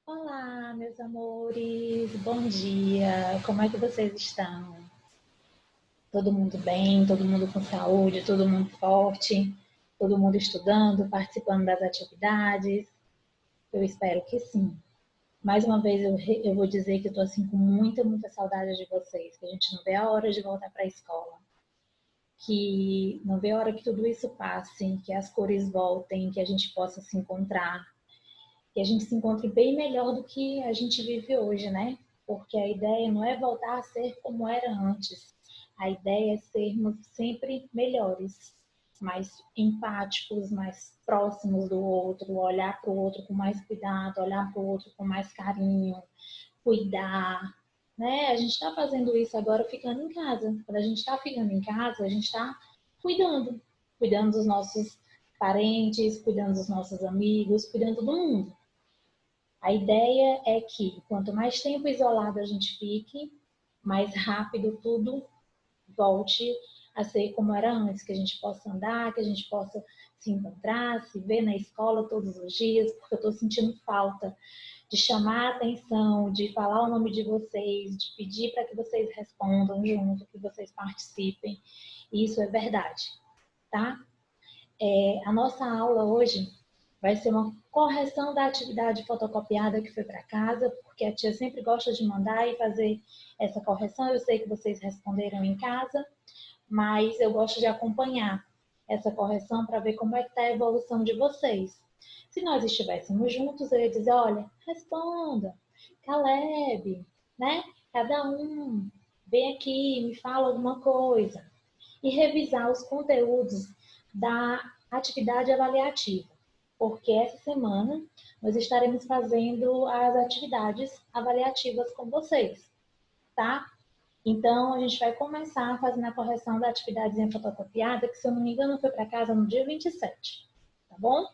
Olá, meus amores, bom dia. Como é que vocês estão? Todo mundo bem? Todo mundo com saúde? Todo mundo forte? Todo mundo estudando, participando das atividades? Eu espero que sim. Mais uma vez eu vou dizer que eu tô assim com muita saudade de vocês, que a gente não vê a hora de voltar para a escola, que não vê a hora que tudo isso passe, que as cores voltem, que a gente possa se encontrar, que a gente se encontre bem melhor do que a gente vive hoje, né? Porque a ideia não é voltar a ser como era antes. A ideia é sermos sempre melhores, mais empáticos, mais próximos do outro, olhar para o outro com mais cuidado, olhar para o outro com mais carinho, cuidar, né? A gente está fazendo isso agora ficando em casa. Quando a gente está ficando em casa, a gente está cuidando, cuidando dos nossos parentes, cuidando dos nossos amigos, cuidando do mundo. A ideia é que quanto mais tempo isolado a gente fique, mais rápido tudo volte a ser como era antes, que a gente possa andar, que a gente possa se encontrar, se ver na escola todos os dias, porque eu estou sentindo falta de chamar a atenção, de falar o nome de vocês, de pedir para que vocês respondam junto, que vocês participem. E isso é verdade, tá? A nossa aula hoje vai ser uma correção da atividade fotocopiada que foi para casa, porque a tia sempre gosta de mandar e fazer essa correção. Eu sei que vocês responderam em casa, mas eu gosto de acompanhar essa correção para ver como é que está a evolução de vocês. Se nós estivéssemos juntos, eu ia dizer, olha, responda, Caleb, né? Cada um, vem aqui, me fala alguma coisa. E revisar os conteúdos da atividade avaliativa, porque essa semana nós estaremos fazendo as atividades avaliativas com vocês, tá? Então, a gente vai começar fazendo a correção da atividadezinha fotocopiada, que, se eu não me engano, foi para casa no dia 27, tá bom?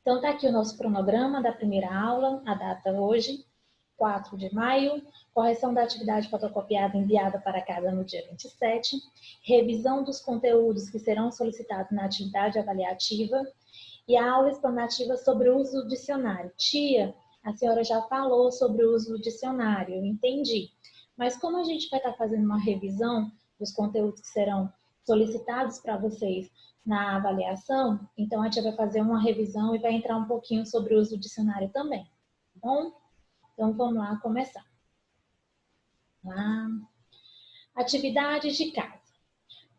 Então, tá aqui o nosso cronograma da primeira aula, a data hoje, 4 de maio, correção da atividade fotocopiada enviada para casa no dia 27, revisão dos conteúdos que serão solicitados na atividade avaliativa e a aula explanativa sobre o uso do dicionário. Tia, a senhora já falou sobre o uso do dicionário, eu entendi. Mas como a gente vai estar fazendo uma revisão dos conteúdos que serão solicitados para vocês na avaliação, então a tia vai fazer uma revisão e vai entrar um pouquinho sobre o uso do dicionário também, tá bom? Então vamos lá começar. Lá. Atividades de casa.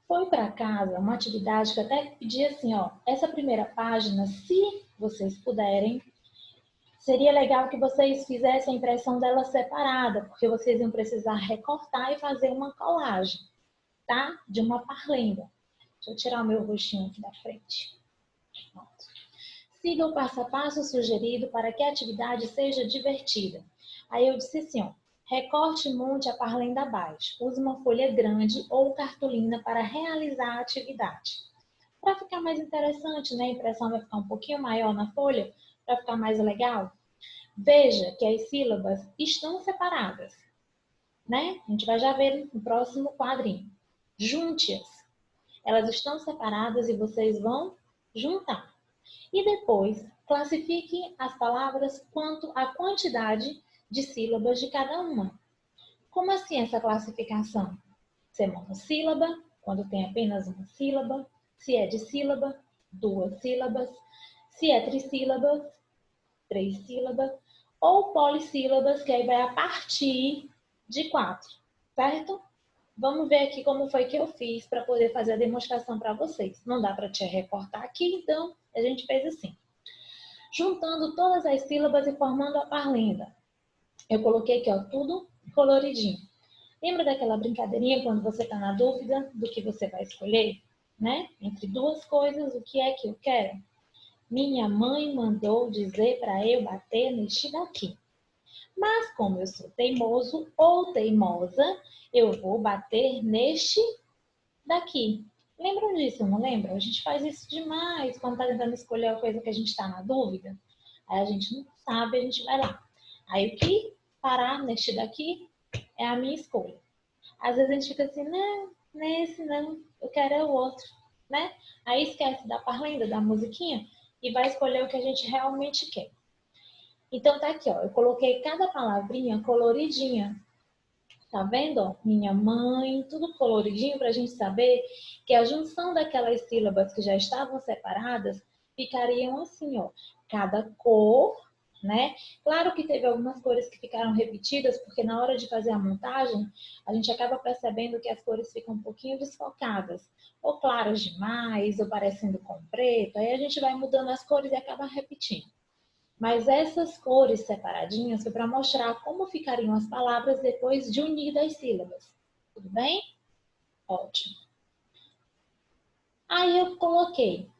Foi para casa uma atividade que eu até pedi assim, ó, essa primeira página, se vocês puderem, seria legal que vocês fizessem a impressão dela separada, porque vocês iam precisar recortar e fazer uma colagem, tá? De uma parlenda. Deixa eu tirar o meu rostinho aqui da frente. Pronto. Siga o passo a passo sugerido para que a atividade seja divertida. Aí eu disse assim, ó, recorte e monte a parlenda abaixo. Use uma folha grande ou cartolina para realizar a atividade. Para ficar mais interessante, né? A impressão vai ficar um pouquinho maior na folha, para ficar mais legal. Veja que as sílabas estão separadas, né? A gente vai já ver no próximo quadrinho. Junte-as. Elas estão separadas e vocês vão juntar. E depois, classifique as palavras quanto à quantidade de sílabas de cada uma. Como assim essa classificação? Se é monossílaba, quando tem apenas uma sílaba. Se é dissílaba, duas sílabas. Se é trissílabas, três sílabas. Ou polissílabas, que aí vai a partir de 4, certo? Vamos ver aqui como foi que eu fiz para poder fazer a demonstração para vocês. Não dá para te recortar aqui, então a gente fez assim. Juntando todas as sílabas e formando a parlenda. Eu coloquei aqui, ó, tudo coloridinho. Lembra daquela brincadeirinha quando você está na dúvida do que você vai escolher? Né? Entre duas coisas, o que é que eu quero? Minha mãe mandou dizer para eu bater neste daqui. Mas como eu sou teimoso ou teimosa, eu vou bater neste daqui. Lembram disso, não lembram? A gente faz isso demais quando está tentando escolher a coisa que a gente está na dúvida. Aí a gente não sabe, a gente vai lá. Aí o que parar neste daqui é a minha escolha. Às vezes a gente fica assim, não, nesse não, eu quero é o outro, né? Aí esquece da parlenda, da musiquinha e vai escolher o que a gente realmente quer. Então tá aqui, ó, eu coloquei cada palavrinha coloridinha. Tá vendo? Ó? Minha mãe, tudo coloridinho para a gente saber que a junção daquelas sílabas que já estavam separadas ficariam assim, ó. Cada cor, né? Claro que teve algumas cores que ficaram repetidas, porque na hora de fazer a montagem, a gente acaba percebendo que as cores ficam um pouquinho desfocadas. Ou claras demais, ou parecendo com preto. Aí a gente vai mudando as cores e acaba repetindo. Mas essas cores separadinhas foi para mostrar como ficariam as palavras depois de unir as sílabas. Tudo bem? Ótimo. Aí eu coloquei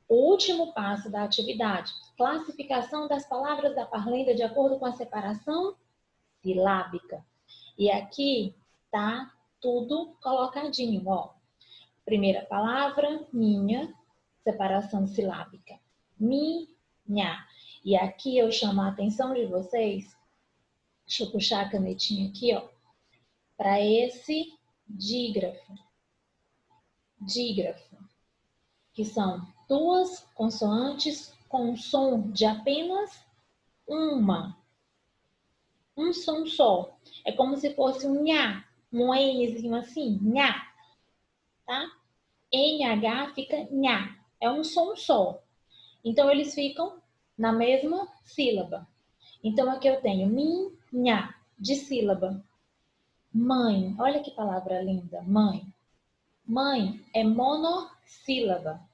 o último passo da atividade. Classificação das palavras da parlenda de acordo com a separação silábica. E aqui tá tudo colocadinho, ó. Primeira palavra, minha, separação silábica. Minha. E aqui eu chamo a atenção de vocês, deixa eu puxar a canetinha aqui, ó, para esse dígrafo. Dígrafo, que são duas consoantes com um som de apenas uma. Um som só. É como se fosse um nha, um Nzinho assim, nha, tá? NH fica nha. É um som só. Então, eles ficam na mesma sílaba. Então, aqui eu tenho minha, de sílaba. Mãe, olha que palavra linda, mãe. Mãe é monossílaba,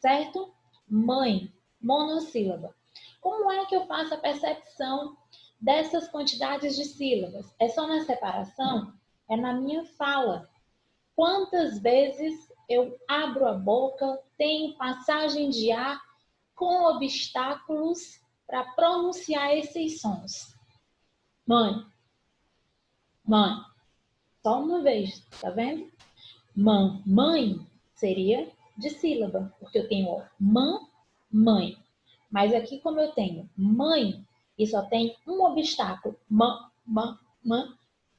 certo? Mãe, monossílaba. Como é que eu faço a percepção dessas quantidades de sílabas? É só na separação? É na minha fala. Quantas vezes eu abro a boca, tenho passagem de ar com obstáculos para pronunciar esses sons? Mãe, mãe. Só uma vez, tá vendo? Mãe seria de sílaba, porque eu tenho ó, mãe. Mas aqui, como eu tenho mãe e só tem um obstáculo,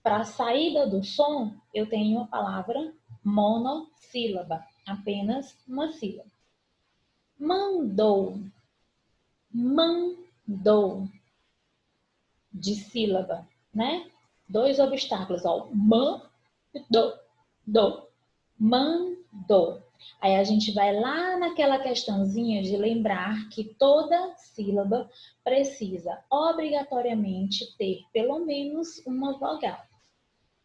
para a saída do som, eu tenho a palavra monossílaba, apenas uma sílaba. Mandou, mandou, de sílaba, né? Dois obstáculos, ó, mandou. Aí a gente vai lá naquela questãozinha de lembrar que toda sílaba precisa obrigatoriamente ter pelo menos uma vogal,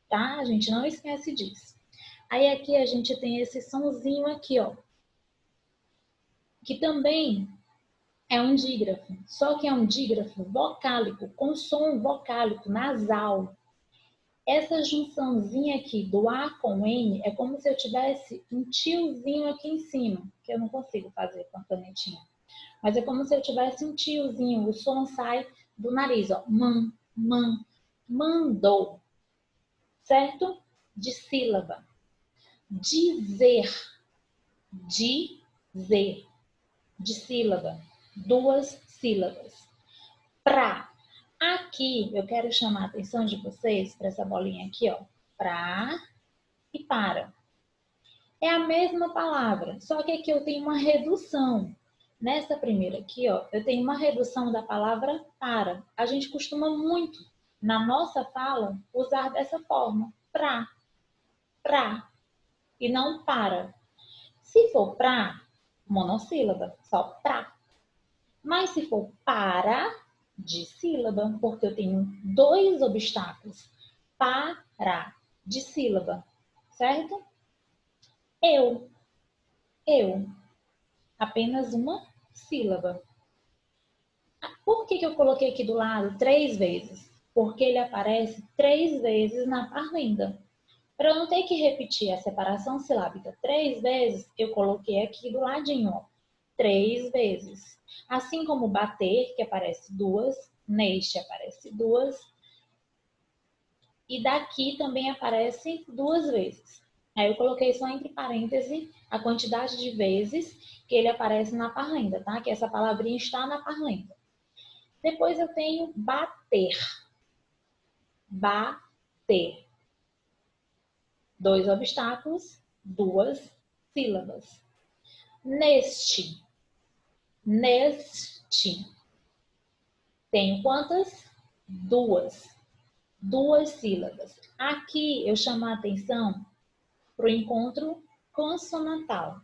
tá? A gente não esquece disso. Aí aqui a gente tem esse sonzinho aqui, ó, que também é um dígrafo, só que é um dígrafo vocálico, com som vocálico nasal. Essa junçãozinha aqui do A com N é como se eu tivesse um tiozinho aqui em cima, que eu não consigo fazer com a canetinha. Mas é como se eu tivesse um tiozinho, o som sai do nariz, ó. Mandou. Certo? De sílaba. Dizer. Dizer. De sílaba. Duas sílabas. Pra. Aqui, eu quero chamar a atenção de vocês para essa bolinha aqui, ó. Pra e para. É a mesma palavra, só que aqui eu tenho uma redução. Nessa primeira aqui, ó, eu tenho uma redução da palavra para. A gente costuma muito, na nossa fala, usar dessa forma. Pra, e não para. Se for pra, monossílaba, só pra. Mas se for para, de sílaba, porque eu tenho dois obstáculos. Para, de sílaba, certo? Eu, apenas uma sílaba. Por que eu coloquei aqui do lado 3 vezes? Porque ele aparece 3 vezes na parlenda. Para eu não ter que repetir a separação silábica 3 vezes, eu coloquei aqui do ladinho, ó, 3 vezes. Assim como bater, que aparece 2, neste aparece 2, e daqui também aparece 2 vezes. Aí eu coloquei só entre parênteses a quantidade de vezes que ele aparece na parlenda, tá? Que essa palavrinha está na parlenda. Depois eu tenho bater. Bater. 2 obstáculos, 2 sílabas. Neste. Neste. Tenho quantas? Duas. Duas sílabas. Aqui eu chamo a atenção para o encontro consonantal.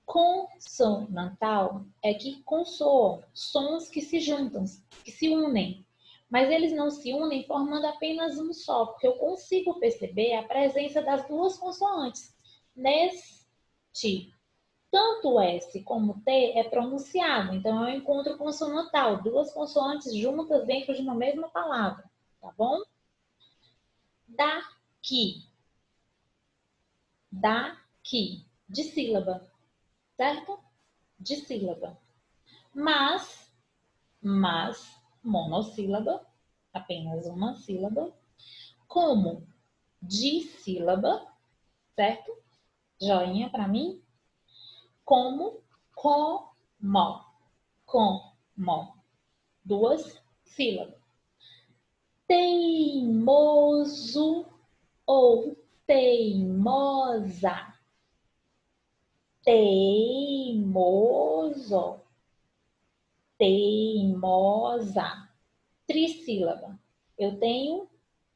Consonantal é que consoam, sons que se juntam, que se unem. Mas eles não se unem formando apenas um só, porque eu consigo perceber a presença das duas consoantes. Neste, tanto S como T é pronunciado, então é um encontro consonantal, duas consoantes juntas dentro de uma mesma palavra, tá bom? Daqui, daqui, de sílaba, certo? De sílaba. Mas, monossílaba, apenas uma sílaba, como dissílaba, certo? Joinha para mim. Como, como, duas sílabas. Teimoso ou teimosa. Teimoso, teimosa. Trissílaba. Eu tenho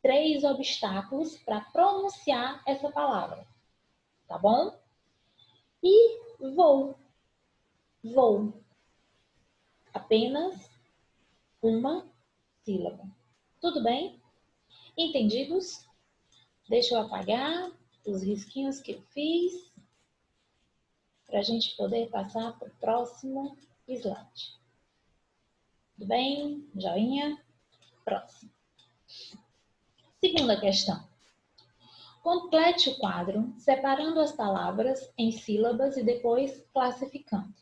3 obstáculos para pronunciar essa palavra, tá bom? E vou, vou. Apenas uma sílaba. Tudo bem? Entendidos? Deixa eu apagar os risquinhos que eu fiz para a gente poder passar para o próximo slide. Tudo bem? Joinha? Próximo. Segunda questão. Complete o quadro separando as palavras em sílabas e depois classificando.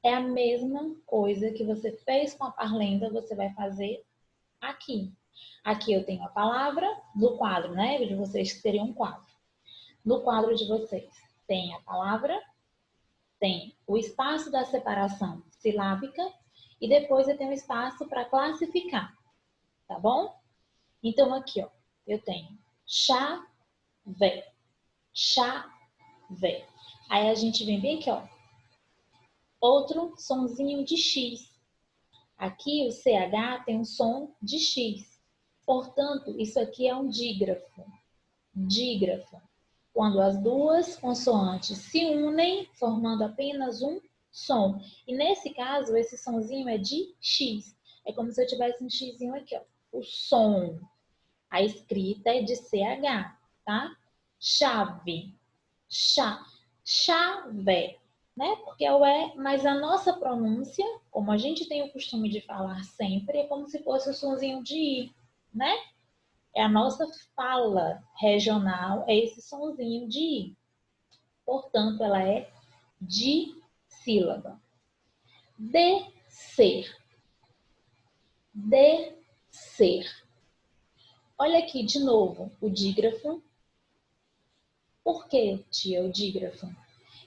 É a mesma coisa que você fez com a parlenda, você vai fazer aqui. Aqui eu tenho a palavra no quadro, né? De vocês que seria um quadro. No quadro de vocês tem a palavra, tem o espaço da separação silábica e depois eu tenho espaço para classificar, tá bom? Então aqui, ó, eu tenho chá, vé, chá, vé. Aí a gente vem bem aqui, ó, outro sonzinho de X. Aqui o CH tem um som de X. Portanto, isso aqui é um dígrafo. Dígrafo. Quando as duas consoantes se unem, formando apenas um som. E nesse caso, esse sonzinho é de X. É como se eu tivesse um Xzinho aqui, ó. O som. A escrita é de CH, tá? Chave. Chave, né? Porque é o E, mas a nossa pronúncia, como a gente tem o costume de falar sempre, é como se fosse o sonzinho de I, né? É a nossa fala regional, é esse sonzinho de I. Portanto, ela é dissílaba. Descer. Descer. Olha aqui de novo o dígrafo. Por que, tia, o dígrafo?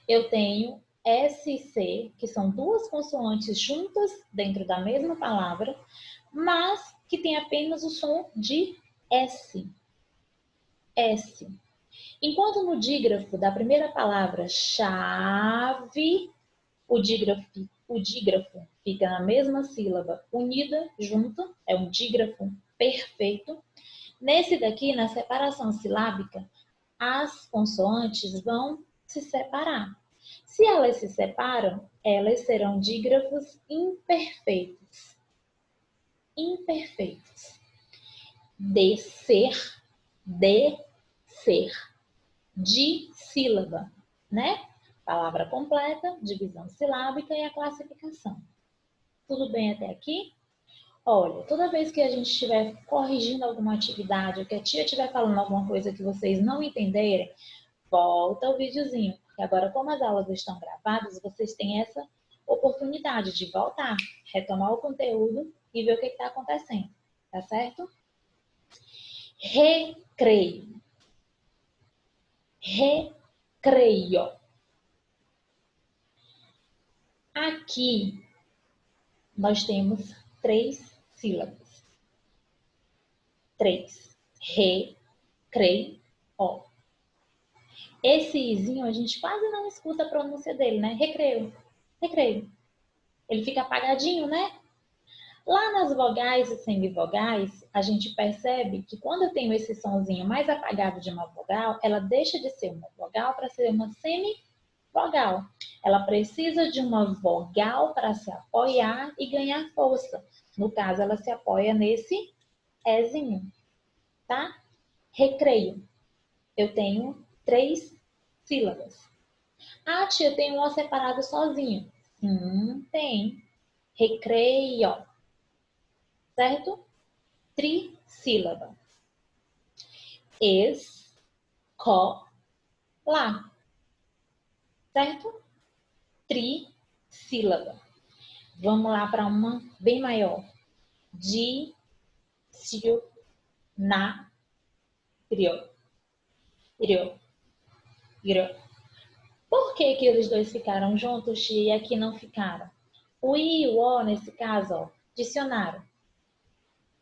Eu tenho S e C, que são duas consoantes juntas dentro da mesma palavra, mas que tem apenas o som de S. S. Enquanto no dígrafo da primeira palavra chave, o dígrafo fica na mesma sílaba unida, junto, é um dígrafo perfeito. Nesse daqui, na separação silábica, as consoantes vão se separar. Se elas se separam, elas serão dígrafos imperfeitos. Imperfeitos. Descer, descer. Dissílaba, né? Palavra completa, divisão silábica e a classificação. Tudo bem até aqui? Olha, toda vez que a gente estiver corrigindo alguma atividade, ou que a tia estiver falando alguma coisa que vocês não entenderem, volta o videozinho. Porque agora, como as aulas estão gravadas, vocês têm essa oportunidade de voltar, retomar o conteúdo e ver o que está acontecendo. Tá certo? Recreio. Recreio. Aqui nós temos 3 sílabas. 3. Recreio. Esse izinho a gente quase não escuta a pronúncia dele, né? Recreio. Recreio. Ele fica apagadinho, né? Lá nas vogais e semivogais, a gente percebe que quando eu tenho esse sonzinho mais apagado de uma vogal, ela deixa de ser uma vogal para ser uma semivogal. Ela precisa de uma vogal para se apoiar e ganhar força. No caso, ela se apoia nesse Ezinho, tá? Recreio. Eu tenho 3 sílabas. Ah, tia, tem um O separado sozinho. Sim, tem. Recreio, certo? Trissílaba. Escola, certo? Trissílaba. Vamos lá para uma bem maior. Dicionário. Rio. Por que que eles dois ficaram juntos e aqui não ficaram? O I e o O, nesse caso, ó, dicionário.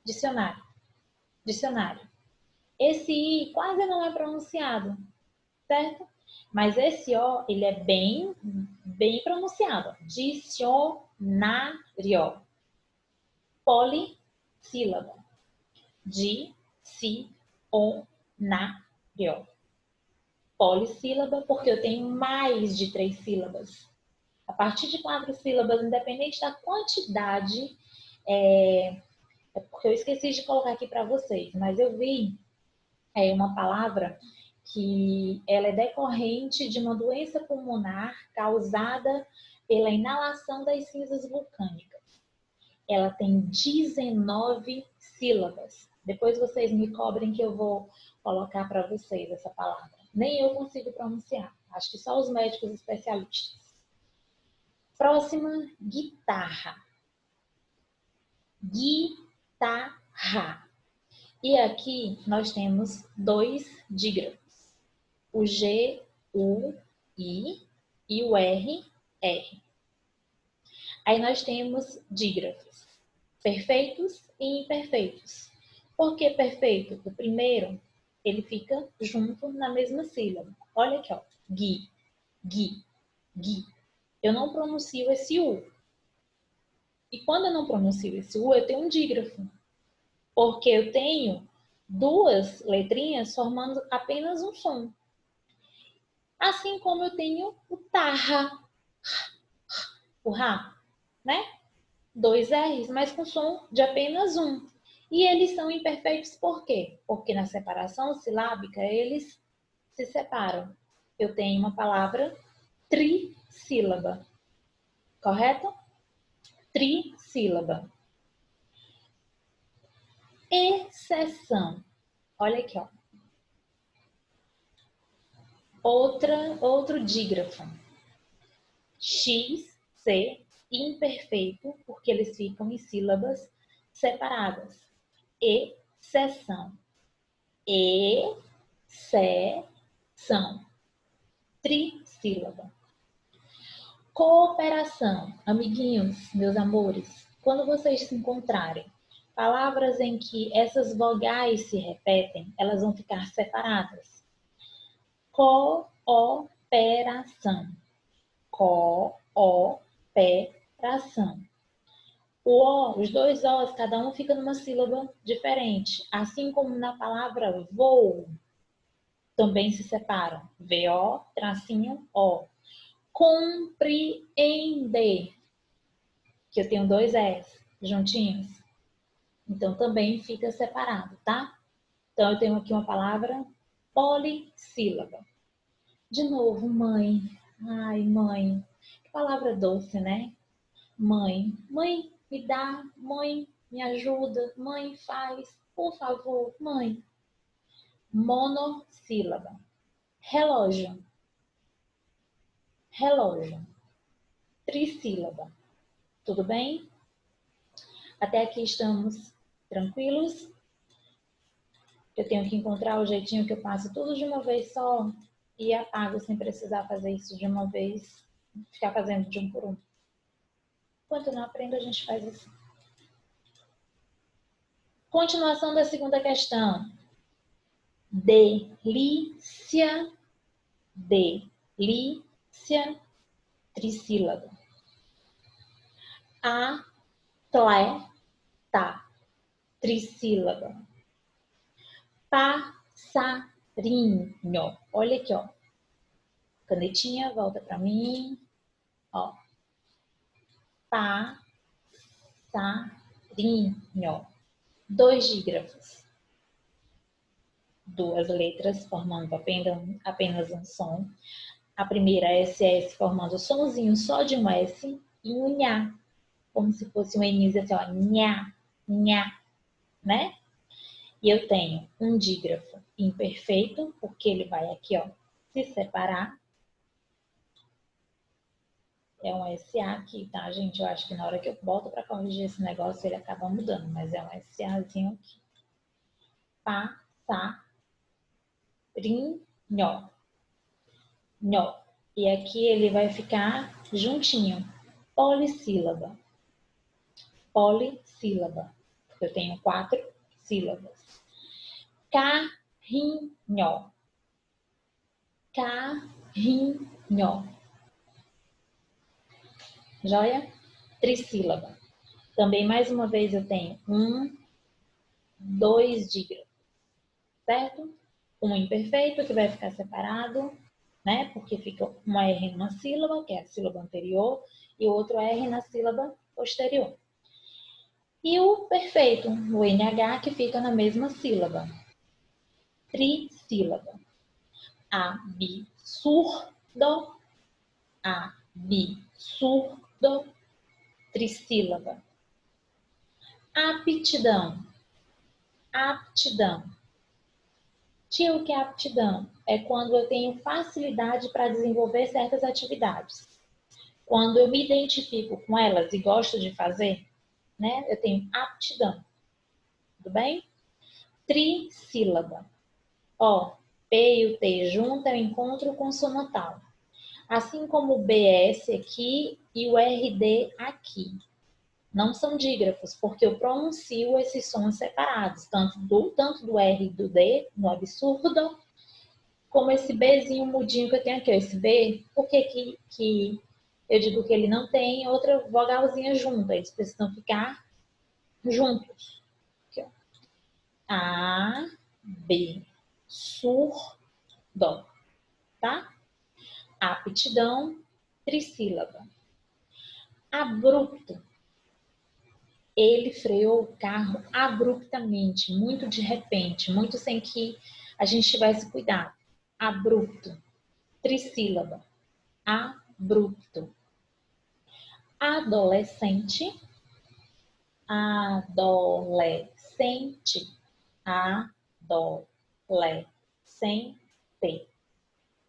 Dicionário. Dicionário. Esse I quase não é pronunciado, certo? Mas esse O, ele é bem pronunciado. Dicionário. Polissílaba. Dicionário. Polissílaba, porque eu tenho mais de 3 sílabas. A partir de 4 sílabas, independente da quantidade, é porque eu esqueci de colocar aqui para vocês, mas eu vi uma palavra que ela é decorrente de uma doença pulmonar causada pela inalação das cinzas vulcânicas. Ela tem 19 sílabas. Depois vocês me cobrem que eu vou colocar para vocês essa palavra. Nem eu consigo pronunciar. Acho que só os médicos especialistas. Próxima, guitarra. Guitarra. E aqui nós temos 2 dígrafos. O G, U, I e o R, R. Aí nós temos dígrafos perfeitos e imperfeitos. Por que perfeito? O primeiro, ele fica junto na mesma sílaba. Olha aqui, ó. Gui, gui, gui. Eu não pronuncio esse U. E quando eu não pronuncio esse U, eu tenho um dígrafo. Porque eu tenho 2 letrinhas formando apenas um som. Assim como eu tenho o tarra, o rá, né? 2 R's, mas com som de apenas um. E eles são imperfeitos por quê? Porque na separação silábica eles se separam. Eu tenho uma palavra trissílaba, correto? Trissílaba. Exceção. Olha aqui, ó. Outro dígrafo. X, C, imperfeito, porque eles ficam em sílabas separadas. Exceção. Exceção. Trissílaba. Cooperação. Amiguinhos, meus amores, quando vocês se encontrarem, palavras em que essas vogais se repetem, elas vão ficar separadas. Cooperação. Cooperação. O O, os 2 Os, cada um fica numa sílaba diferente. Assim como na palavra voo, também se separam. VO, tracinho, O. Compreender, que eu tenho 2 S juntinhos. Então, também fica separado, tá? Então, eu tenho aqui uma palavra polissílaba. De novo, mãe. Ai, mãe. Que palavra doce, né? Mãe. Mãe, me dá. Mãe, me ajuda. Mãe, faz. Por favor, mãe. Monossílaba. Relógio. Relógio. Trissílaba. Tudo bem? Até aqui estamos tranquilos? Eu tenho que encontrar o jeitinho que eu passo tudo de uma vez só e apago sem precisar fazer isso de uma vez, ficar fazendo de um por um. Enquanto não aprendo, a gente faz assim. Continuação da segunda questão. Delícia, delícia, trissílaba. Atleta, Tá, trissílaba. Passarinho. Olha aqui, ó. Canetinha, volta pra mim. Ó. Passarinho. 2 dígrafos. 2 letras formando apenas um som. A primeira SS formando o sonzinho só de um S e um nha, como se fosse um Nzinho assim, ó, nha, nha, né? E eu tenho um dígrafo imperfeito, porque ele vai aqui, ó, se separar. É um SA aqui, tá, gente? Eu acho que na hora que eu boto para corrigir esse negócio, ele acaba mudando, mas é um SAzinho aqui. Passarinho. Nho. E aqui ele vai ficar juntinho. Polissílaba. Polissílaba. Eu tenho 4 sílabas. Carrinho. Carrinho. Joia? Trissílaba. Também, mais uma vez, eu tenho 2 dígrafos, certo? Um imperfeito, que vai ficar separado, né? Porque fica uma R numa sílaba, que é a sílaba anterior, e outro R na sílaba posterior. E o perfeito, o NH, que fica na mesma sílaba. Trissílaba. Absurdo. Absurdo. Trissílaba. Aptidão. Aptidão. Tia, o que é aptidão? É quando eu tenho facilidade para desenvolver certas atividades. Quando eu me identifico com elas e gosto de fazer, né? Eu tenho aptidão. Tudo bem? Trissílaba. Ó, P e o T junto, eu encontro consonantal. Assim como o BS aqui e o RD aqui. Não são dígrafos, porque eu pronuncio esses sons separados, tanto do R e do D, no absurdo, como esse Bzinho mudinho que eu tenho aqui. Esse B, por que eu digo que ele não tem outra vogalzinha junto? Eles precisam ficar juntos. Aqui, ó. A, B, surdo, tá? Aptidão, trissílaba. Abrupto. Ele freou o carro abruptamente, muito de repente, muito sem que a gente tivesse cuidado. Abrupto, trissílaba. Abrupto. Adolescente. Adolescente. Adolescente.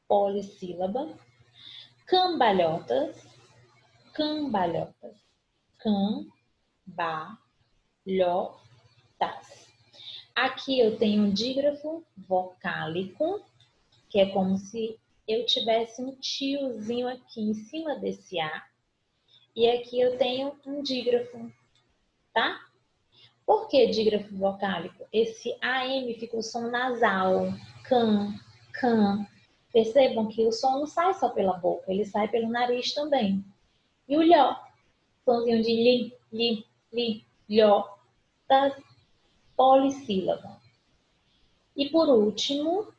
Polissílaba. Cambalhotas. Cambalhotas. Cambalhotas. Aqui eu tenho um dígrafo vocálico, que é como se eu tivesse um tiozinho aqui em cima desse A. E aqui eu tenho um dígrafo, tá? Por que dígrafo vocálico? Esse AM fica o som nasal, can, can. Percebam que o som não sai só pela boca, ele sai pelo nariz também. E o lhó, somzinho de li, lhó, tá? Polissílaba. E por último,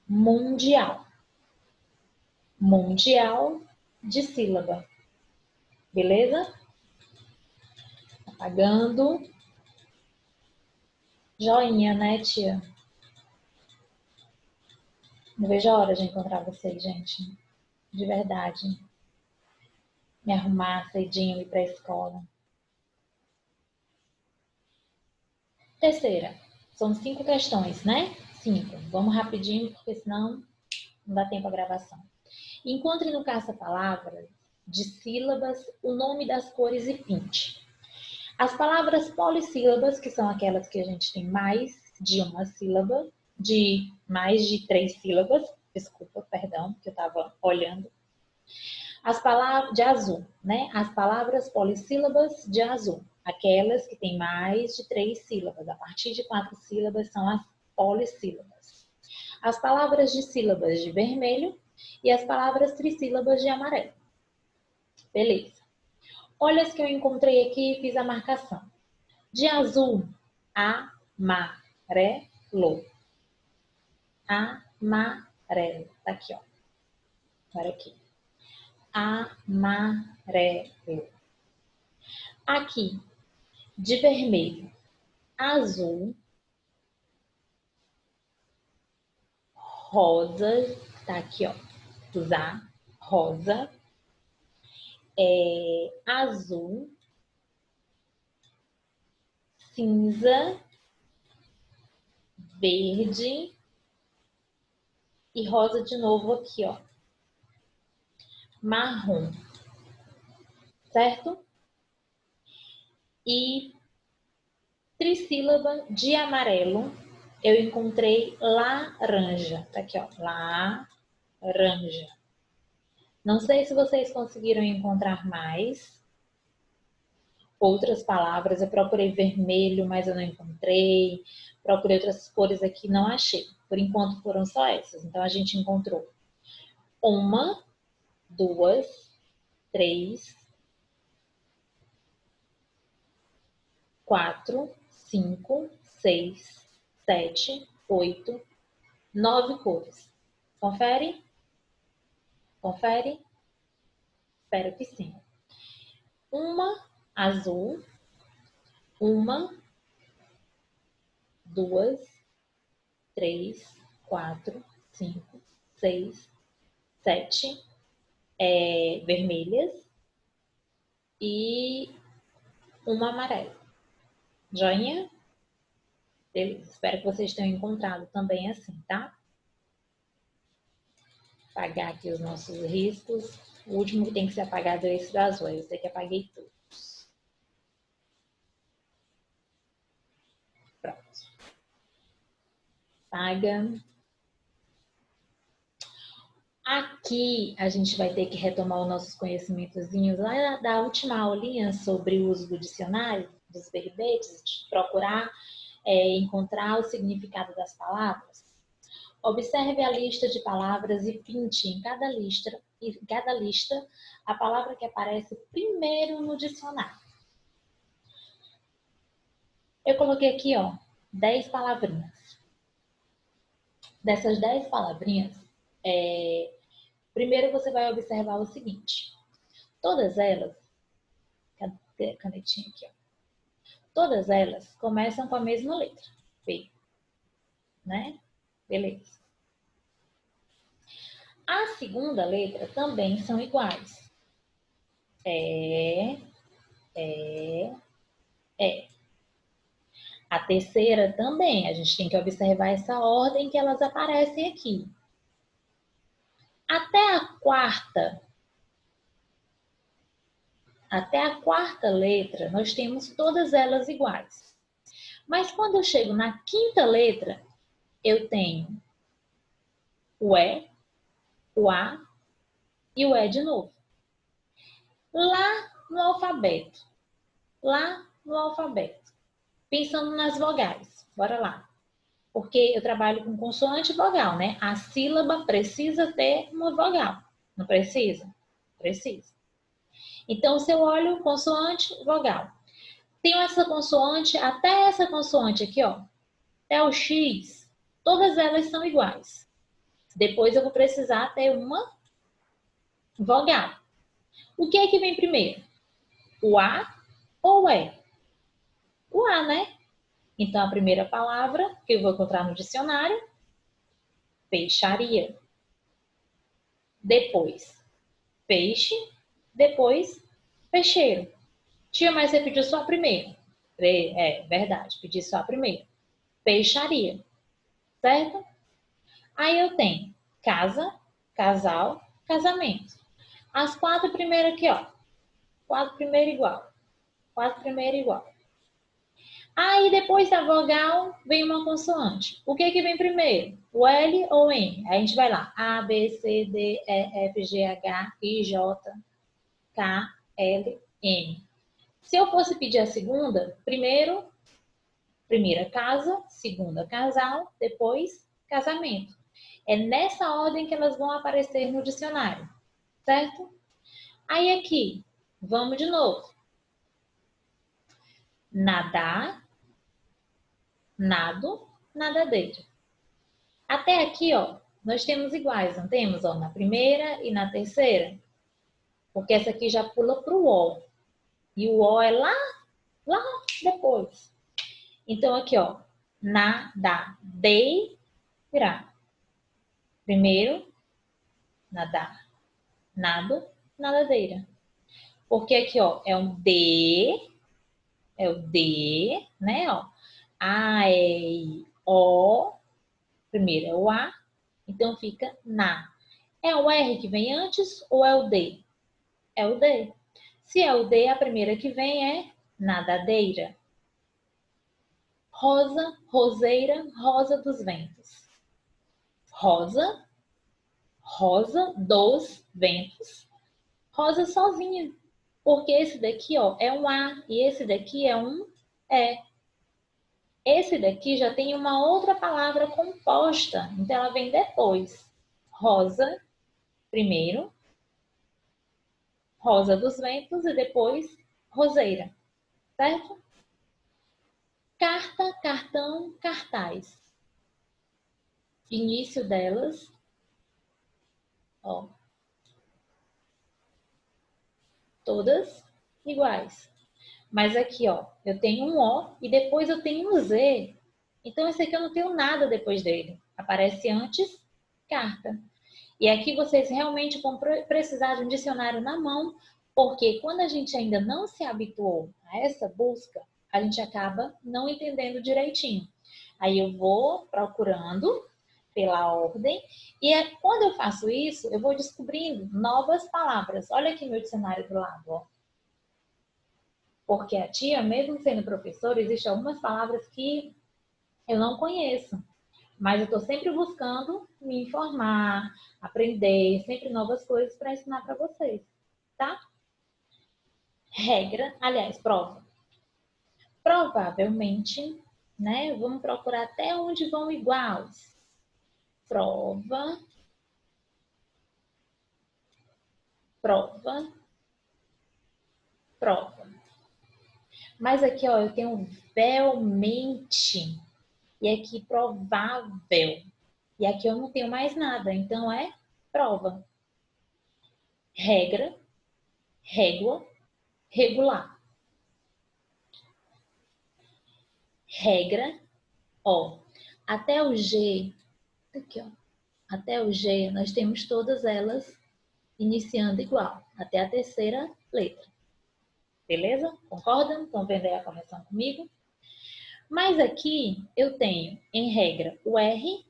mundial. Mundial de sílaba. Beleza? Apagando. Joinha, né, tia? Não vejo a hora de encontrar vocês, gente. De verdade. Me arrumar cedinho e ir pra escola. Terceira. São 5 questões, né? 5. Vamos rapidinho, porque senão não dá tempo a gravação. Encontre no caça-palavras de sílabas o nome das cores e pinte. As palavras polissílabas, que são aquelas que a gente tem mais de uma sílaba, de mais de 3 sílabas, desculpa, perdão, que eu estava olhando. As palavras de azul, né? As palavras polissílabas de azul, aquelas que têm mais de 3 sílabas. A partir de 4 sílabas são as polissílabas. As palavras de sílabas de vermelho e as palavras trissílabas de amarelo. Beleza. Olha as que eu encontrei aqui e fiz a marcação. De azul, amarelo. Amarelo. Tá aqui, ó. Olha aqui. Amarelo. Aqui, de vermelho, azul, rosa, tá aqui, ó. Usar rosa, azul, cinza, verde e rosa de novo aqui, ó. Marrom, certo? E trissílaba de amarelo, eu encontrei laranja. Tá aqui, ó. Laranja. Não sei se vocês conseguiram encontrar mais outras palavras. Eu procurei vermelho, mas eu não encontrei. Procurei outras cores aqui, não achei. Por enquanto foram só essas. Então a gente encontrou 1, 2, 3, 4, 5, 6, 7, 8, 9 cores. Confere? Confere? Espero que sim. Uma azul, 1, 2, 3, 4, 5, 6, 7 vermelhas e uma amarela. Joinha? Beleza. Espero que vocês tenham encontrado também assim, tá? Apagar aqui os nossos riscos. O último que tem que ser apagado é esse do azul. Eu sei que apaguei todos. Pronto. Apaga. Aqui a gente vai ter que retomar os nossos conhecimentozinhos lá da última aulinha sobre o uso do dicionário, dos verbetes, de procurar encontrar o significado das palavras. Observe a lista de palavras e pinte em cada lista a palavra que aparece primeiro no dicionário. Eu coloquei aqui, ó, 10 palavrinhas. Dessas 10 palavrinhas, primeiro você vai observar o seguinte. Todas elas, cadê a canetinha aqui, ó? Todas elas começam com a mesma letra, P, né? Beleza. A segunda letra também são iguais. É. A terceira também, a gente tem que observar essa ordem que elas aparecem aqui. Até a quarta letra, nós temos todas elas iguais. Mas quando eu chego na quinta letra, eu tenho o E, o A e o E de novo. Lá no alfabeto, pensando nas vogais, bora lá. Porque eu trabalho com consoante e vogal, né? A sílaba precisa ter uma vogal, não precisa? Precisa. Então, se eu olho consoante, vogal. Tenho essa consoante, até essa consoante aqui, ó, até o X, todas elas são iguais. Depois eu vou precisar ter uma vogal. O que é que vem primeiro? O A ou o E? O A, né? Então, a primeira palavra que eu vou encontrar no dicionário, peixaria. Depois, peixe. Depois, peixeiro. Tia, mas você pediu só a primeira. É, verdade, pedi só a primeira. Peixaria. Certo? Aí eu tenho casa, casal, casamento. As 4 primeiras aqui, ó. 4 primeiras igual. 4 primeiras igual. Aí depois da vogal vem uma consoante. O que que vem primeiro? O L ou o M? Aí a gente vai lá. A, B, C, D, E, F, G, H, I, J, K, L, M. Se eu fosse pedir a segunda, primeira casa, segunda casal, depois casamento. É nessa ordem que elas vão aparecer no dicionário, certo? Aí aqui, vamos de novo. nadar, nado, nadadeira. Até aqui, ó, nós temos iguais, não temos? Ó, na primeira e na terceira. Porque essa aqui já pula para o O. E o O é lá depois. Então, aqui, ó, nadadeira. Primeiro, nadar, nado, nadadeira. Porque aqui, ó, é o D, né, ó. A, E, I, O. Primeiro é o A, então fica na. É o R que vem antes ou é o D? É o D. Se é o D, a primeira que vem é nadadeira. Rosa, roseira, rosa dos ventos. Rosa, rosa dos ventos. Rosa sozinha. Porque esse daqui, ó, é um A e esse daqui é um E. Esse daqui já tem uma outra palavra composta, então ela vem depois. Rosa, primeiro, rosa dos ventos e depois roseira, certo? Carta, cartão, cartaz. Início delas, ó, todas iguais. Mas aqui, ó, eu tenho um O e depois eu tenho um Z. Então, esse aqui eu não tenho nada depois dele. Aparece antes, carta. E aqui vocês realmente vão precisar de um dicionário na mão, porque quando a gente ainda não se habituou a essa busca, a gente acaba não entendendo direitinho. Aí eu vou procurando pela ordem, e quando eu faço isso, eu vou descobrindo novas palavras. Olha aqui meu dicionário do lado, ó. Porque a tia, mesmo sendo professora, existem algumas palavras que eu não conheço. Mas eu estou sempre buscando me informar, aprender, sempre novas coisas para ensinar para vocês, tá? Regra, aliás, prova. Provavelmente, né? Vamos procurar até onde vão iguais. Prova, prova, prova. Mas aqui, ó, eu tenho velmente. E aqui provável. E aqui eu não tenho mais nada, então é prova. Regra, régua, regular. Regra, ó, até o G, aqui, ó, até o G nós temos todas elas iniciando igual, até a terceira letra. Beleza? Concordam? Estão vendo aí a correção comigo? Mas aqui eu tenho, em regra, o R,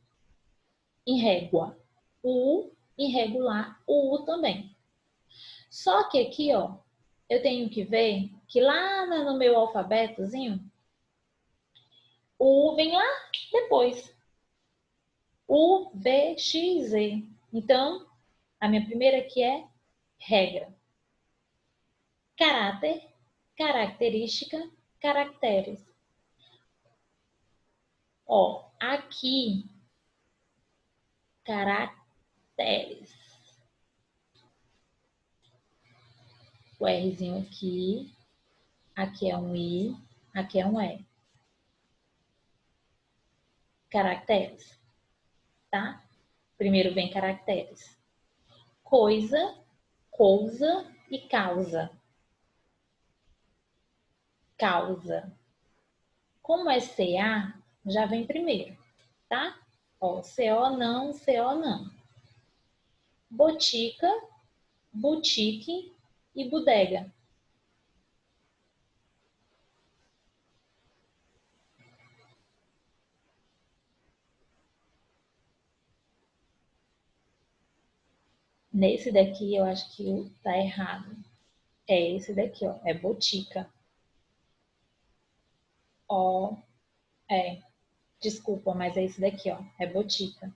em régua, o U, em regular, o U também. Só que aqui, ó, eu tenho que ver que lá no meu alfabetozinho, o U vem lá depois. U, V, X, Z. Então, a minha primeira aqui é regra. Caráter, característica, caracteres. Ó, aqui, caracteres. O Rzinho aqui é um I, aqui é um E. Caracteres, tá? Primeiro vem caracteres. Coisa, cousa e causa. Causa. Como é CA, já vem primeiro, tá? Ó, CO não, CO não. Botica, boutique e bodega. Nesse daqui eu acho que tá errado. É esse daqui, ó. É botica. Ó, desculpa, mas é esse daqui, ó. É botica.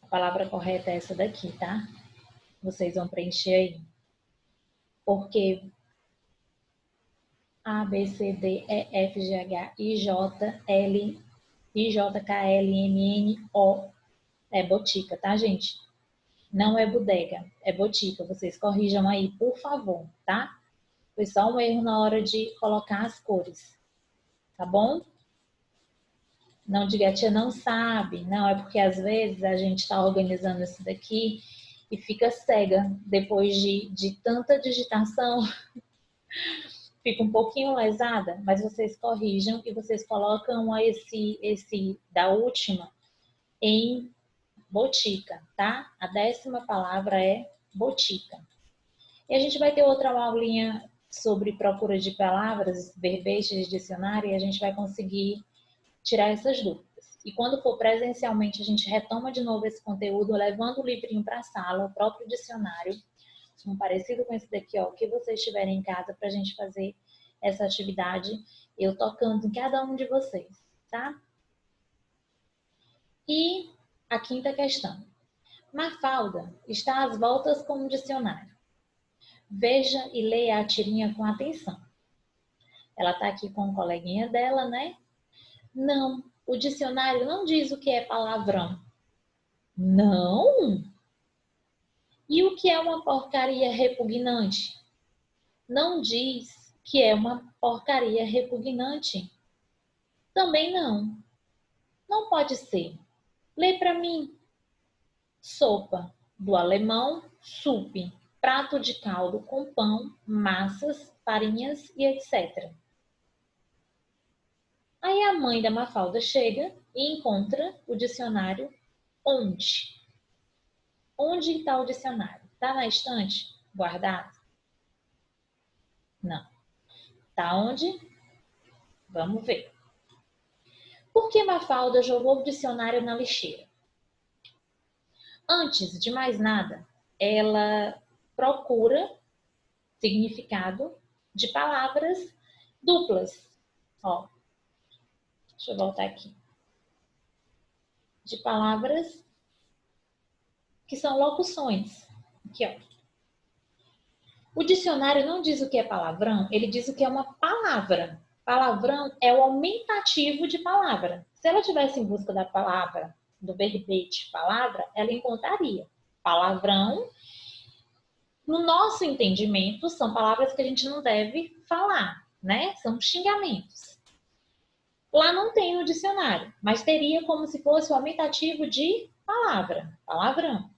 A palavra correta é essa daqui, tá? Vocês vão preencher aí. Porque A, B, C, D, E, F, G, H, I, J, L, I, J, K, L, M, N, O. É botica, tá, gente? Não é bodega, é botica. Vocês corrijam aí, por favor, tá? Foi só um erro na hora de colocar as cores, tá bom? Não diga, a tia não sabe. Não, é porque às vezes a gente está organizando isso daqui e fica cega. Depois de tanta digitação, fica um pouquinho lesada, mas vocês corrijam e vocês colocam esse da última em botica, tá? A 10ª palavra é botica. E a gente vai ter outra aulinha sobre procura de palavras, verbetes de dicionário, e a gente vai conseguir tirar essas dúvidas. E quando for presencialmente, a gente retoma de novo esse conteúdo, levando o livrinho para a sala, o próprio dicionário, um parecido com esse daqui, ó, que vocês tiverem em casa, para a gente fazer essa atividade, eu tocando em cada um de vocês, tá? E a 5ª questão. Mafalda está às voltas com o dicionário. Veja e leia a tirinha com atenção. Ela está aqui com o coleguinha dela, né? Não, o dicionário não diz o que é palavrão. Não? E o que é uma porcaria repugnante? Não diz que é uma porcaria repugnante. Também não. Não pode ser. Lê para mim. Sopa, do alemão, sup, prato de caldo com pão, massas, farinhas e etc. Aí a mãe da Mafalda chega e encontra o dicionário onde? Onde está o dicionário? Está na estante? Guardado? Não. Está onde? Vamos ver. Por que Mafalda jogou o dicionário na lixeira? Antes de mais nada, ela procura significado de palavras duplas. Ó, deixa eu voltar aqui. De palavras que são locuções. Aqui, ó. O dicionário não diz o que é palavrão, ele diz o que é uma palavra. Palavrão é o aumentativo de palavra. Se ela tivesse em busca da palavra, do verbete palavra, ela encontraria. Palavrão, no nosso entendimento, são palavras que a gente não deve falar, né? São xingamentos. Lá não tem no dicionário, mas teria como se fosse o aumentativo de palavra, palavrão.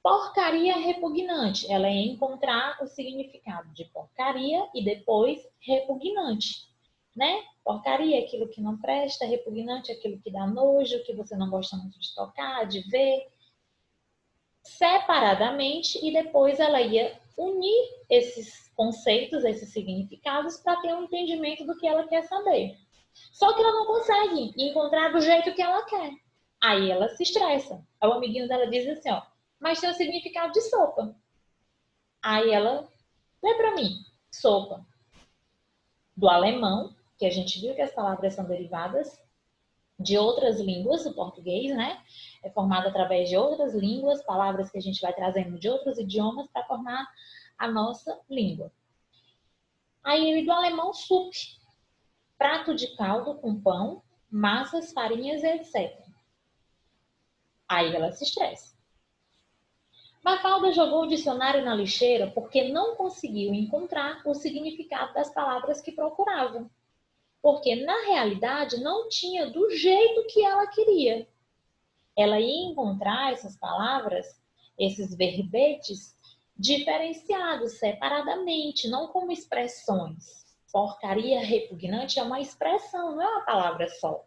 Porcaria repugnante, ela é encontrar o significado de porcaria e depois repugnante, né? Porcaria é aquilo que não presta, repugnante é aquilo que dá nojo, que você não gosta muito de tocar, de ver. Separadamente, e depois ela ia unir esses conceitos, esses significados, para ter um entendimento do que ela quer saber. Só que ela não consegue encontrar do jeito que ela quer. Aí ela se estressa. Aí o amiguinho dela diz assim, ó, mas tem o significado de sopa. Aí ela, lê pra mim, sopa. Do alemão, que a gente viu que as palavras são derivadas de outras línguas, o português, né? É formado através de outras línguas, palavras que a gente vai trazendo de outros idiomas para formar a nossa língua. Aí do alemão, sup. Prato de caldo com pão, massas, farinhas, etc. Aí ela se estressa. Mafalda jogou o dicionário na lixeira porque não conseguiu encontrar o significado das palavras que procurava. Porque, na realidade, não tinha do jeito que ela queria. Ela ia encontrar essas palavras, esses verbetes, diferenciados, separadamente, não como expressões. Porcaria repugnante é uma expressão, não é uma palavra só.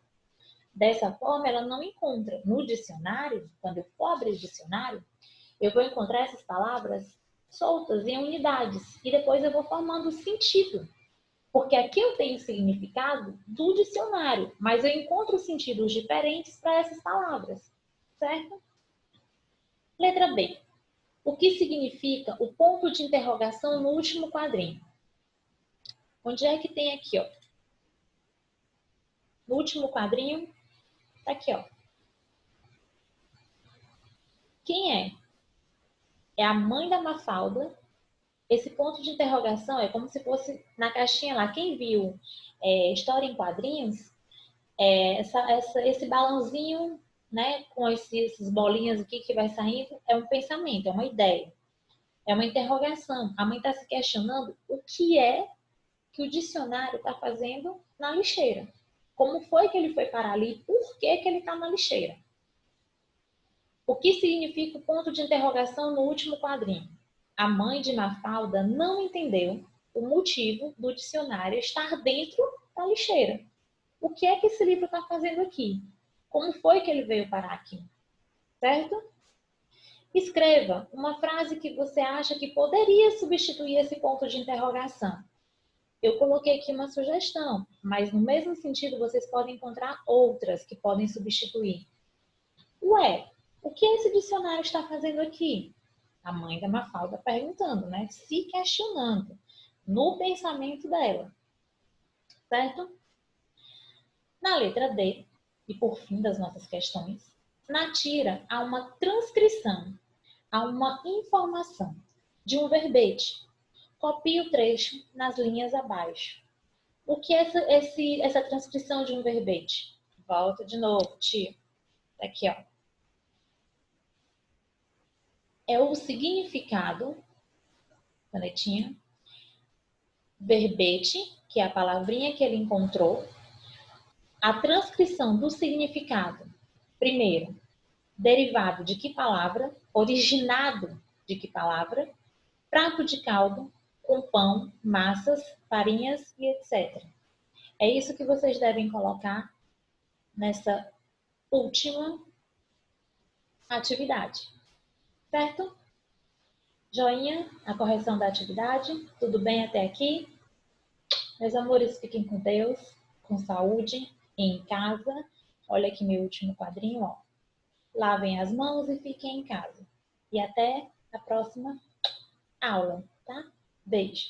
Dessa forma, ela não encontra. No dicionário, quando eu for abrir o dicionário, eu vou encontrar essas palavras soltas em unidades e depois eu vou formando sentido. Porque aqui eu tenho o significado do dicionário, mas eu encontro sentidos diferentes para essas palavras, certo? Letra B. O que significa o ponto de interrogação no último quadrinho? Onde é que tem aqui, ó? No último quadrinho, tá aqui, ó. Quem é? É a mãe da Mafalda. Esse ponto de interrogação é como se fosse na caixinha lá. Quem viu História em Quadrinhos, esse balãozinho, né, com esses bolinhas aqui que vai saindo, é um pensamento, é uma ideia. É uma interrogação. A mãe está se questionando o que é que o dicionário está fazendo na lixeira. Como foi que ele foi parar ali? Por que que ele está na lixeira? O que significa o ponto de interrogação no último quadrinho? A mãe de Mafalda não entendeu o motivo do dicionário estar dentro da lixeira. O que é que esse livro está fazendo aqui? Como foi que ele veio parar aqui? Certo? Escreva uma frase que você acha que poderia substituir esse ponto de interrogação. Eu coloquei aqui uma sugestão, mas no mesmo sentido vocês podem encontrar outras que podem substituir. Ué, o que esse dicionário está fazendo aqui? A mãe da Mafalda perguntando, né? Se questionando no pensamento dela, certo? Na letra D, e por fim das nossas questões, na tira há uma transcrição, há uma informação de um verbete. Copie o trecho nas linhas abaixo. O que é essa transcrição de um verbete? Volta de novo, tio. Aqui, ó. É o significado, canetinha, verbete, que é a palavrinha que ele encontrou, a transcrição do significado. Primeiro, derivado de que palavra, originado de que palavra, prato de caldo, com pão, massas, farinhas e etc. É isso que vocês devem colocar nessa última atividade, certo? Joinha, a correção da atividade, tudo bem até aqui? Meus amores, fiquem com Deus, com saúde, em casa. Olha aqui meu último quadrinho, ó. Lavem as mãos e fiquem em casa. E até a próxima aula, tá? Beijo!